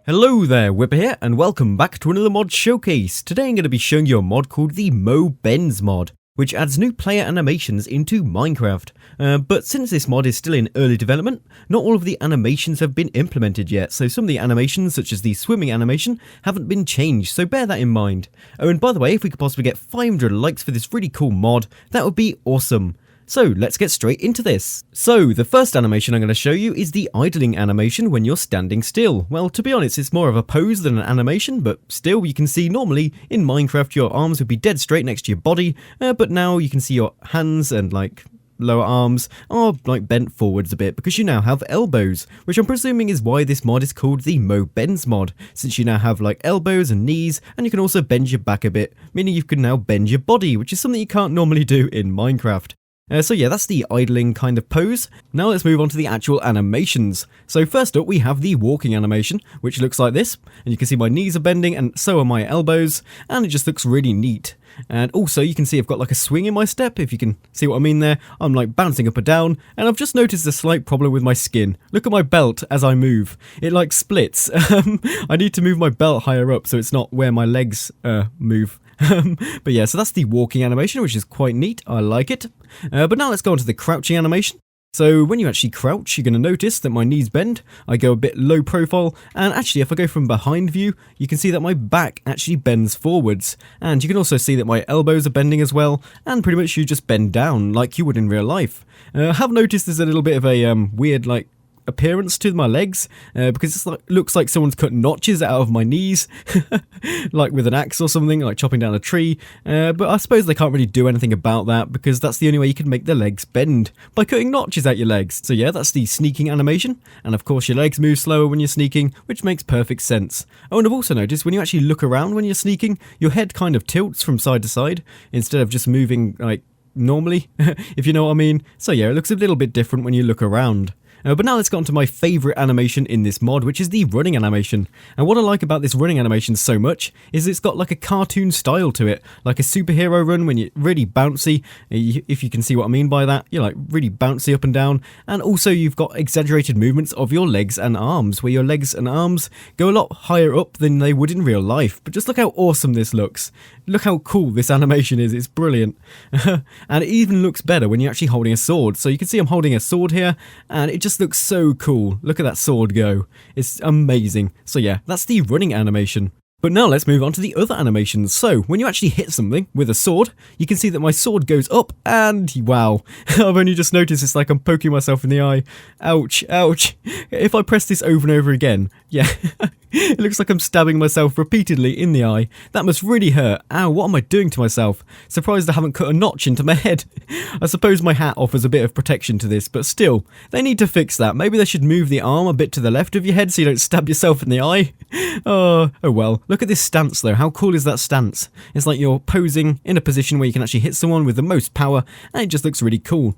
Hello there, Wipper here, and welcome back to another mod showcase. Today I'm going to be showing you a mod called the BENDS mod, which adds new player animations into Minecraft. But since this mod is still in early development, not all of the animations have been implemented yet, so some of the animations, such as the swimming animation, haven't been changed, so bear that in mind. Oh, and by the way, if we could possibly get 500 likes for this really cool mod, that would be awesome. So let's get straight into this. So the first animation I'm going to show you is the idling animation when you're standing still. Well, to be honest, it's more of a pose than an animation, but still you can see normally in Minecraft your arms would be dead straight next to your body, but now you can see your hands and lower arms are bent forwards a bit because you now have elbows, which I'm presuming is why this mod is called the BENDS mod, since you now have elbows and knees, and you can also bend your back a bit, meaning you can now bend your body, which is something you can't normally do in Minecraft. So yeah, that's the idling kind of pose. Now let's move on to the actual animations. So first up we have the walking animation, which looks like this, and you can see my knees are bending and so are my elbows, and it just looks really neat. And also you can see I've got a swing in my step, if you can see what I mean there. I'm bouncing up and down, and I've just noticed a slight problem with my skin. Look at my belt as I move. It splits. I need to move my belt higher up so it's not where my legs move. But yeah, so that's the walking animation, which is quite neat. I like it. But now let's go on to the crouching animation. So when you actually crouch, you're going to notice that my knees bend, I go a bit low profile, and actually if I go from behind view, you can see that my back actually bends forwards, and you can also see that my elbows are bending as well, and pretty much you just bend down like you would in real life. I have noticed there's a little bit of a weird appearance to my legs, because it looks like someone's cut notches out of my knees, with an axe or something, chopping down a tree, but I suppose they can't really do anything about that because that's the only way you can make the legs bend, by cutting notches out your legs. So yeah, that's the sneaking animation, and of course your legs move slower when you're sneaking, which makes perfect sense. Oh, and I've also noticed when you actually look around when you're sneaking, your head kind of tilts from side to side instead of just moving normally, if you know what I mean. So yeah, it looks a little bit different when you look around. But now let's get on to my favourite animation in this mod, which is the running animation. And what I like about this running animation so much is it's got a cartoon style to it, like a superhero run when you're really bouncy, if you can see what I mean by that. You're really bouncy up and down, and also you've got exaggerated movements of your legs and arms, where your legs and arms go a lot higher up than they would in real life. But just look how awesome this looks. Look how cool this animation is, it's brilliant. And it even looks better when you're actually holding a sword. So you can see I'm holding a sword here, and it just looks so cool. Look at that sword go. It's amazing. So yeah, that's the running animation. But now let's move on to the other animations. So when you actually hit something with a sword, you can see that my sword goes up, and wow, I've only just noticed it's like I'm poking myself in the eye. Ouch, ouch. If I press this over and over again, yeah, it looks like I'm stabbing myself repeatedly in the eye. That must really hurt. Ow, what am I doing to myself? Surprised I haven't cut a notch into my head. I suppose my hat offers a bit of protection to this, but still, they need to fix that. Maybe they should move the arm a bit to the left of your head so you don't stab yourself in the eye. Oh well. Look at this stance though. How cool is that stance? It's like you're posing in a position where you can actually hit someone with the most power, and it just looks really cool.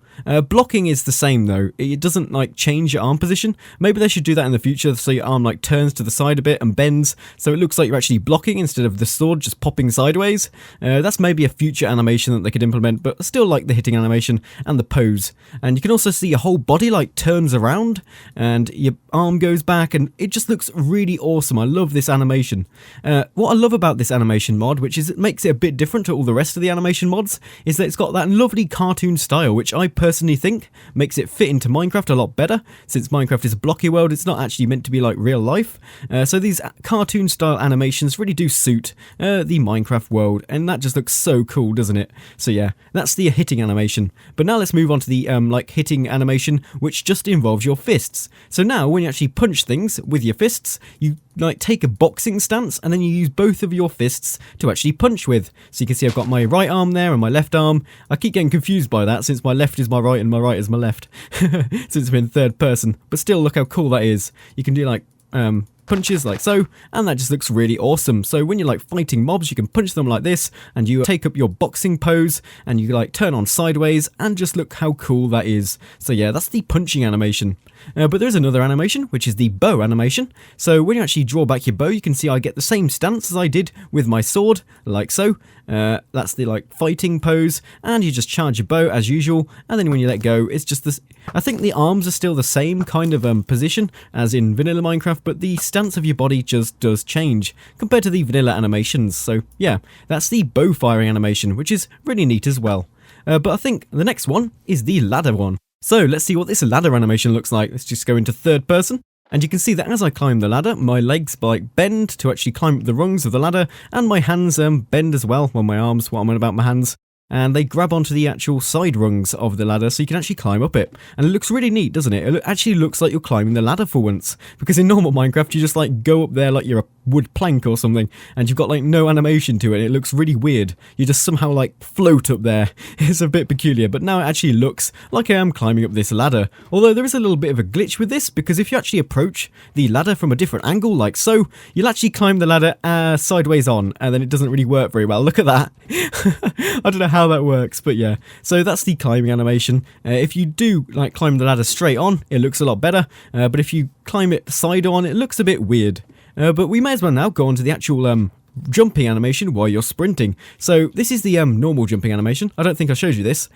Blocking is the same though. It doesn't change your arm position. Maybe they should do that in the future so your arm turns to the side a bit and bends, so it looks like you're actually blocking instead of the sword just popping sideways. That's maybe a future animation that they could implement, but I still like the hitting animation and the pose. And you can also see your whole body turns around and your arm goes back, and it just looks really awesome. I love this animation. What I love about this animation mod, which is it makes it a bit different to all the rest of the animation mods, is that it's got that lovely cartoon style, which I personally think makes it fit into Minecraft a lot better. Since Minecraft is a blocky world, it's not actually meant to be like real life. So these cartoon style animations really do suit the Minecraft world, and that just looks so cool, doesn't it? So yeah, that's the hitting animation. But now let's move on to the hitting animation, which just involves your fists. So now when you actually punch things with your fists, you take a boxing stance, and then you use both of your fists to actually punch with. So you can see I've got my right arm there and my left arm. I keep getting confused by that since my left is my right and my right is my left, since I'm in third person. But still, look how cool that is. You can do punches like so, and that just looks really awesome. So when you're fighting mobs, you can punch them like this, and you take up your boxing pose, and you turn on sideways, and just look how cool that is. So yeah, that's the punching animation. But there's another animation, which is the bow animation. So when you actually draw back your bow, you can see I get the same stance as I did with my sword, like so. That's the fighting pose, and you just charge your bow as usual, and then when you let go, it's just this. I think the arms are still the same kind of position as in vanilla Minecraft, but the stance stance of your body just does change compared to the vanilla animations. So yeah, that's the bow firing animation, which is really neat as well. But I think the next one is the ladder one. So let's see what this ladder animation looks like. Let's just go into third person. And you can see that as I climb the ladder, my legs bend to actually climb up the rungs of the ladder, and my hands bend as well, well my arms, what I'm on about my hands. And they grab onto the actual side rungs of the ladder so you can actually climb up it. And it looks really neat, doesn't it? It actually looks like you're climbing the ladder for once. Because in normal Minecraft, you just like go up there like you're a wood plank or something, and you've got like no animation to it, and it looks really weird. You just somehow like float up there. It's a bit peculiar, but now it actually looks like I am climbing up this ladder. Although there is a little bit of a glitch with this, because if you actually approach the ladder from a different angle, like so, you'll actually climb the ladder sideways on, and then it doesn't really work very well. Look at that. I don't know how that works, but yeah. So that's the climbing animation. If you do like climb the ladder straight on, it looks a lot better, but if you climb it side on, it looks a bit weird. But we may as well now go on to the actual jumping animation while you're sprinting. So this is the normal jumping animation. I don't think I showed you this.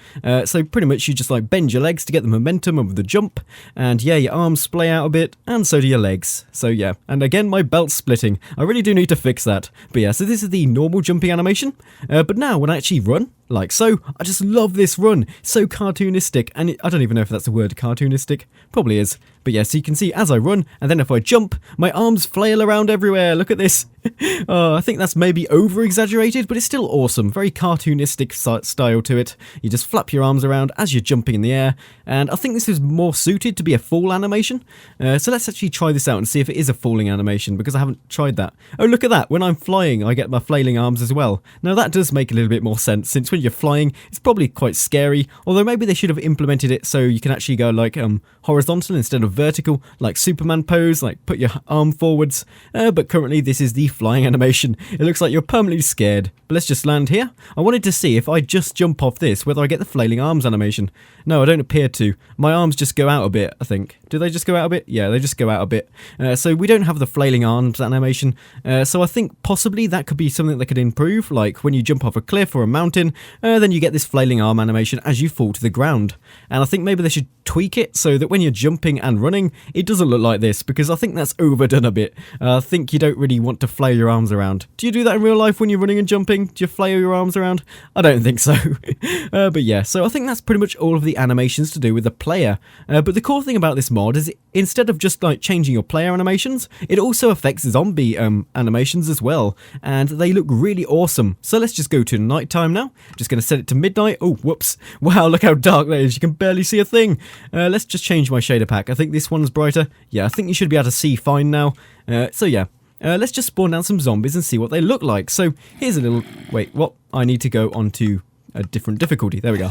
So pretty much you just like bend your legs to get the momentum of the jump, and yeah, your arms splay out a bit, and so do your legs. So yeah, and again my belt's splitting. I really do need to fix that. But yeah, so this is the normal jumping animation. But now when I actually run, like so, I just love this run. It's so cartoonistic, and I don't even know if that's the word, cartoonistic. Probably is. But yeah, so you can see as I run, and then if I jump, my arms flail around everywhere. Look at this. I think that's maybe over-exaggerated, but it's still awesome. Very cartoonistic style to it. You just flap your arms around as you're jumping in the air, and I think this is more suited to be a fall animation. So let's actually try this out and see if it is a falling animation, because I haven't tried that. Oh, look at that. When I'm flying, I get my flailing arms as well. Now that does make a little bit more sense, since when you're flying, it's probably quite scary, although maybe they should have implemented it so you can actually go like horizontal instead of vertical, like Superman pose, like put your arm forwards, but currently this is the flying animation. It looks like you're permanently scared. But let's just land here. I wanted to see if I just jump off this, whether I get the flailing arms animation. No, I don't appear to. My arms just go out a bit, I think. Do they just go out a bit? Yeah, they just go out a bit. So we don't have the flailing arms animation. So I think possibly that could be something that could improve, like when you jump off a cliff or a mountain, then you get this flailing arm animation as you fall to the ground. And I think maybe they should tweak it so that when you're jumping and running, it doesn't look like this, because I think that's overdone a bit. I think you don't really want to flail your arms around. Do you do that in real life when you're running and jumping? Do you flail your arms around? I don't think so. But yeah, so I think that's pretty much all of the animations to do with the player. But the cool thing about this mod is instead of just like changing your player animations, it also affects zombie animations as well, and they look really awesome. So let's just go to nighttime now. I'm just going to set it to midnight. Oh, whoops. Wow, look how dark that is. You can barely see a thing. Let's just change my shader pack. I think this one's brighter. Yeah, I think you should be able to see fine now. So yeah. Let's just spawn down some zombies and see what they look like. So here's a little... Wait, what? I need to go onto a different difficulty. There we go.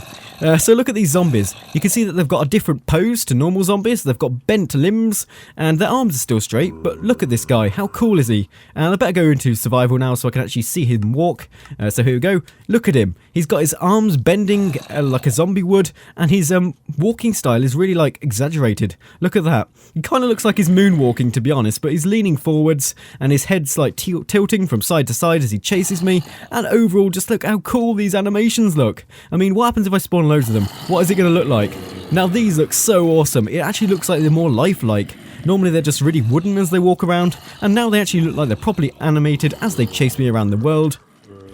So look at these zombies. You can see that they've got a different pose to normal zombies. They've got bent limbs and their arms are still straight. But look at this guy. How cool is he? And I better go into survival now so I can actually see him walk. So here we go. Look at him. He's got his arms bending like a zombie would, and his walking style is really like exaggerated. Look at that. He kind of looks like he's moonwalking, to be honest, but he's leaning forwards and his head's like tilting from side to side as he chases me. And overall, just look how cool these animations look. I mean, what happens if I spawn loads of them? What is it going to look like? Now these look so awesome. It actually looks like they're more lifelike. Normally they're just really wooden as they walk around, and now they actually look like they're properly animated as they chase me around the world.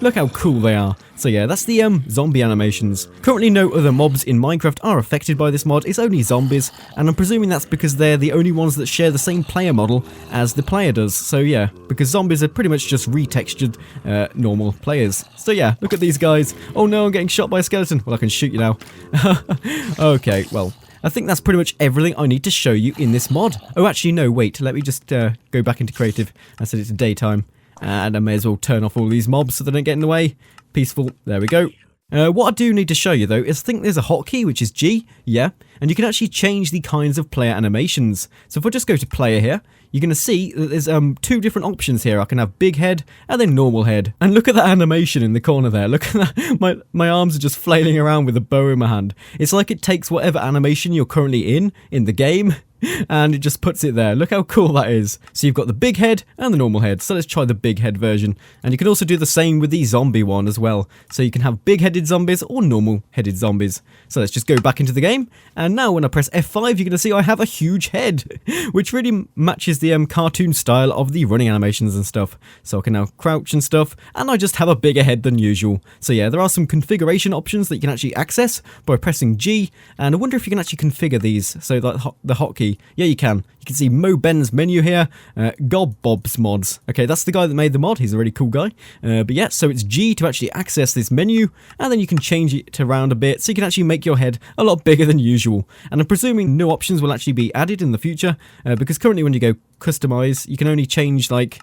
Look how cool they are. So yeah, that's the zombie animations. Currently no other mobs in Minecraft are affected by this mod, it's only zombies, and I'm presuming that's because they're the only ones that share the same player model as the player does. So yeah, because zombies are pretty much just retextured normal players. So yeah, look at these guys. Oh no, I'm getting shot by a skeleton. Well, I can shoot you now. Okay, well, I think that's pretty much everything I need to show you in this mod. Oh, actually no, wait, let me just go back into creative. I said it's daytime. And I may as well turn off all these mobs so they don't get in the way. Peaceful. There we go. What I do need to show you though is I think there's a hotkey which is G, yeah, and you can actually change the kinds of player animations. So if I just go to player here, you're going to see that there's two different options here. I can have big head and then normal head. And look at that animation in the corner there. Look at that. My arms are just flailing around with a bow in my hand. It's like it takes whatever animation you're currently in the game, and it just puts it there. Look how cool that is. So you've got the big head and the normal head. So let's try the big head version. And you can also do the same with the zombie one as well. So you can have big headed zombies or normal headed zombies. So let's just go back into the game. And now when I press F5, you're going to see I have a huge head, which really matches the cartoon style of the running animations and stuff. So I can now crouch and stuff, and I just have a bigger head than usual. So yeah, there are some configuration options that you can actually access by pressing G, and I wonder if you can actually configure these. So like the hotkey, yeah, you can. You can see BENDS menu here, Bob's mods. Okay, that's the guy that made the mod. He's a really cool guy. But yeah, so it's G to actually access this menu, and then you can change it around a bit, so you can actually make your head a lot bigger than usual. And I'm presuming no options will actually be added in the future, because currently when you go customize, you can only change like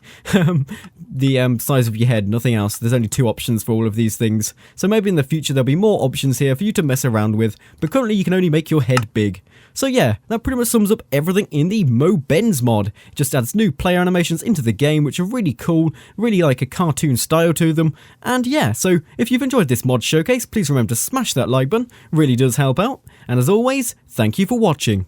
the size of your head, nothing else. There's only 2 options for all of these things. So maybe in the future there'll be more options here for you to mess around with, but currently you can only make your head big. So yeah, that pretty much sums up everything in the BENDS mod. It just adds new player animations into the game, which are really cool, really like a cartoon style to them. And yeah, so if you've enjoyed this mod showcase, please remember to smash that like button, really does help out. And as always, thank you for watching.